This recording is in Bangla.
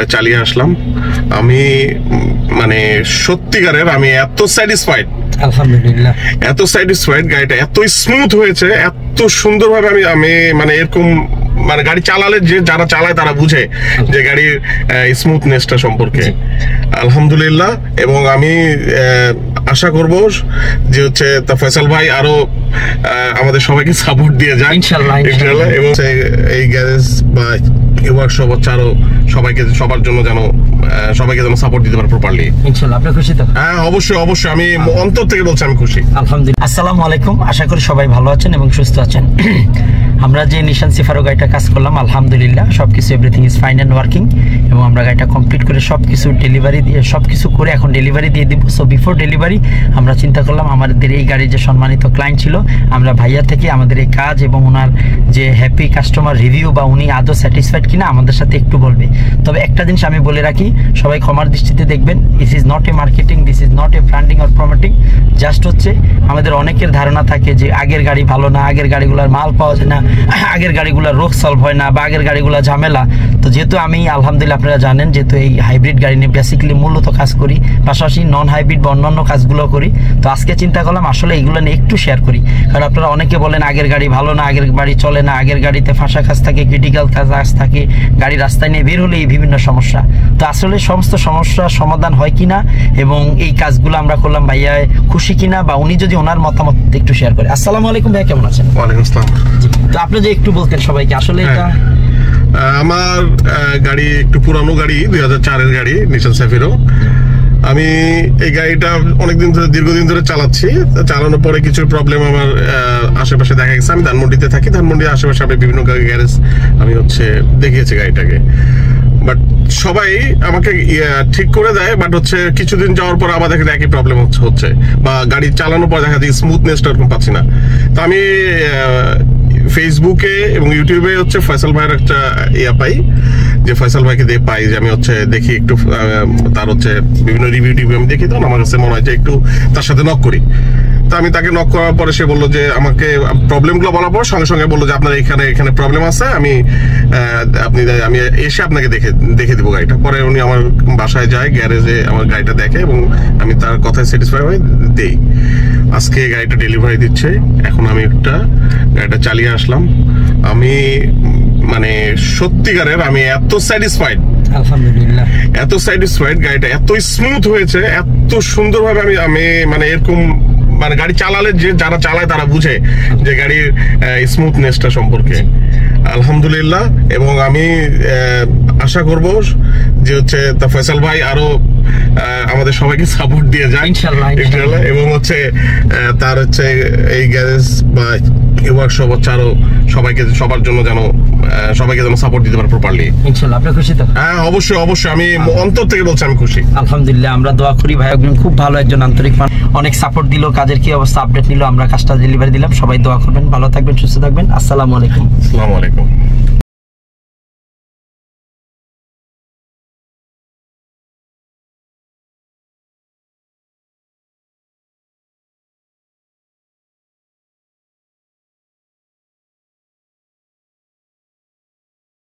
গাড়িটা চালিয়ে আসলাম। আমি মানে সত্যিকারের আমি এত স্যাটিসফাইড, আলহামদুলিল্লাহ এত স্যাটিসফাইড। গাড়িটা এত স্মুথ হয়েছে, এত সুন্দরভাবে আমি মানে এরকম মানে গাড়ি চালালে যে যারা চালায় তারা বুঝে যে গাড়ির স্মুথনেসটা সম্পর্কে। আলহামদুলিল্লাহ। এবং আমি আশা করব যে হচ্ছে তা ফয়সাল ভাই আরো আমাদের সবাইকে সাপোর্ট দিয়ে যায় ইনশাআল্লাহ। এবং এই গ্যারেজ বা ওয়ার্কশপ হচ্ছে আরো সবাইকে সবার জন্য যেন সবাইকে যেন সাপোর্ট দিতে পারে প্রপারলি ইনশাআল্লাহ। আপনি খুশি তো? হ্যাঁ, অবশ্যই অবশ্যই, আমি অন্তর থেকে বলছি আমি খুশি। আলহামদুলিল্লাহ। আসসালামু আলাইকুম, আশা করি সবাই ভালো আছেন এবং সুস্থ আছেন। আমরা যে নিশান সিফারো গাড়িটা কাজ করলাম আলহামদুলিল্লাহ সবকিছু everything is fine and working, এবং আমরা গাড়িটা কমপ্লিট করে সবকিছু ডেলিভারি দিয়ে সবকিছু করে এখন ডেলিভারি দিয়ে দিব। সো বিফোর ডেলিভারি আমরা চিন্তা করলাম আমাদের এই গাড়ির যে সম্মানিত ক্লায়েন্ট ছিল, আমরা ভাইয়া থেকে আমাদের এই কাজ এবং ওনার যে হ্যাপি কাস্টমার রিভিউ বা উনি আদৌ স্যাটিসফাইড কিনা আমাদের সাথে একটু বলবে। তবে একটা জিনিস আমি বলে রাখি, সবাই ক্ষমার দৃষ্টিতে দেখবেন, this is not a marketing, this is not a branding or promoting. Just হচ্ছে আমাদের অনেকের ধারণা থাকে যে আগের গাড়ি ভালো না, আগের গাড়িগুলোর মাল পাওয়া যায় না, আগের গাড়িগুলোর রোগ সলভ হয় না, বা আগের গাড়িগুলো ঝামেলা। তো যেহেতু আমি আলহামদুলিল্লাহ আপনারা জানেন যেহেতু এই হাইব্রিড গাড়ি নিয়ে বেসিক্যালি মূলত কাজ করি, পাশাপাশি নন হাইব্রিড বা অন্যান্য কাজগুলো করি, তো আজকে চিন্তা করলাম আসলে এইগুলো নিয়ে একটু শেয়ার করি। কারণ আপনারা অনেকে বলেন আগের গাড়ি ভালো না, আগের গাড়ি চলে না, আগের গাড়িতে ফাঁসা কাজ থাকে, ক্রিটিক্যাল কাজ থাকে, গাড়ি রাস্তায় নিয়ে বের হলে এই বিভিন্ন সমস্যা। তো আসলে সমস্ত সমস্যার সমাধান হয় কিনা এবং এই কাজগুলো আমরা করলাম ভাইয়া খুশি কিনা, বা উনি যদি ওনার মতামত একটু শেয়ার করে। আসসালামু আলাইকুম ভাই, কেমন আছেন? ওয়ালাইকুম আসসালাম। তো আপনি যে একটু বলতেন সবাইকে আসলে এটা আমার গাড়ি একটু পুরানো গাড়ি, 2004-এর গাড়ি নিশান সাফিরো। আমি এই গাড়িটা অনেকদিন ধরে দীর্ঘদিন ধরে চালাচ্ছি। চালানোর পরে কিছু প্রবলেম আমার আশেপাশে দেখা গেছে। আমি ধানমন্ডিতে থাকি, ধানমন্ডির আশেপাশে আমি বিভিন্ন গ্যারেজ আমি হচ্ছে দেখিয়েছি গাড়িটাকে, বাট সবাই আমাকে ঠিক করে দেয়, বাট হচ্ছে কিছুদিন যাওয়ার পর আবার দেখে একই প্রবলেম হচ্ছে, বা গাড়ি চালানোর পর দেখা যায় স্মুথনেসটা ওরকম পাচ্ছি না। তো আমি ফেসবুকে এবং ইউটিউবে হচ্ছে ফয়সাল ভাইয়ের একটা পাই, যে ফয়সাল ভাইকে দিয়ে পাই যে আমি হচ্ছে দেখি একটু তার হচ্ছে বিভিন্ন রিভিউ টিভিউ আমি দেখি, তখন আমার কাছে মনে হয় যে একটু তার সাথে নক করি। তো আমি তাকে নক করার পরে সে বললো যে আমাকে প্রবলেমগুলো বলার পর সঙ্গে সঙ্গে বললো যে আপনার এখানে প্রবলেম আছে, আমি এসে আপনাকে দেখে দিব গাড়িটা। পরে উনি আমার বাসায় যায়, গ্যারেজে আমার গাড়িটা দেখে এবং আমি তার কথায় স্যাটিসফাই হয়ে দেই। আজকে গাড়িটা ডেলিভারি দিচ্ছে, এখন আমি গাড়িটা চালিয়ে আসলাম। আমি মানে সত্যিকারের আমি এত স্যাটিসফাইড, আলহামদুলিল্লাহ এত স্যাটিসফাইড। গাড়িটা এত স্মুথ হয়েছে, এত সুন্দরভাবে আমি মানে এরকম মানে গাড়ি চালালে যে যারা চালায় তারা বুঝে যে গাড়ির স্মুথনেসটা সম্পর্কে। আলহামদুলিল্লাহ। এবং আমি আশা করব যে হচ্ছে তা ফয়সাল ভাই আরো আমাদের সবাইকে সাপোর্ট দিয়ে যায় ইনশাআল্লাহ। এবং হচ্ছে তার হচ্ছে এই গ্যারেজ বা ওয়ার্কশপ হচ্ছে আরো সবার জন্য যেন সবাইকে যেন সাপোর্ট দিতে পারে প্রপারলি ইনশাআল্লাহ। আপনি খুশি তো? হ্যাঁ, অবশ্যই অবশ্যই, আমি অন্তর থেকে বলছি আমি খুশি। আলহামদুলিল্লাহ। আমরা দোয়া করি ভাই একজন খুব ভালো একজন আন্তরিক মানুষ, অনেক সাপোর্ট দিল, কাজের কি অবস্থা আপডেট নিল, আমরা কাজটা ডেলিভারি দিলাম। সবাই দোয়া করবেন, ভালো থাকবেন, সুস্থ থাকবেন। আসসালামু আলাইকুম। আসসালামু আলাইকুম।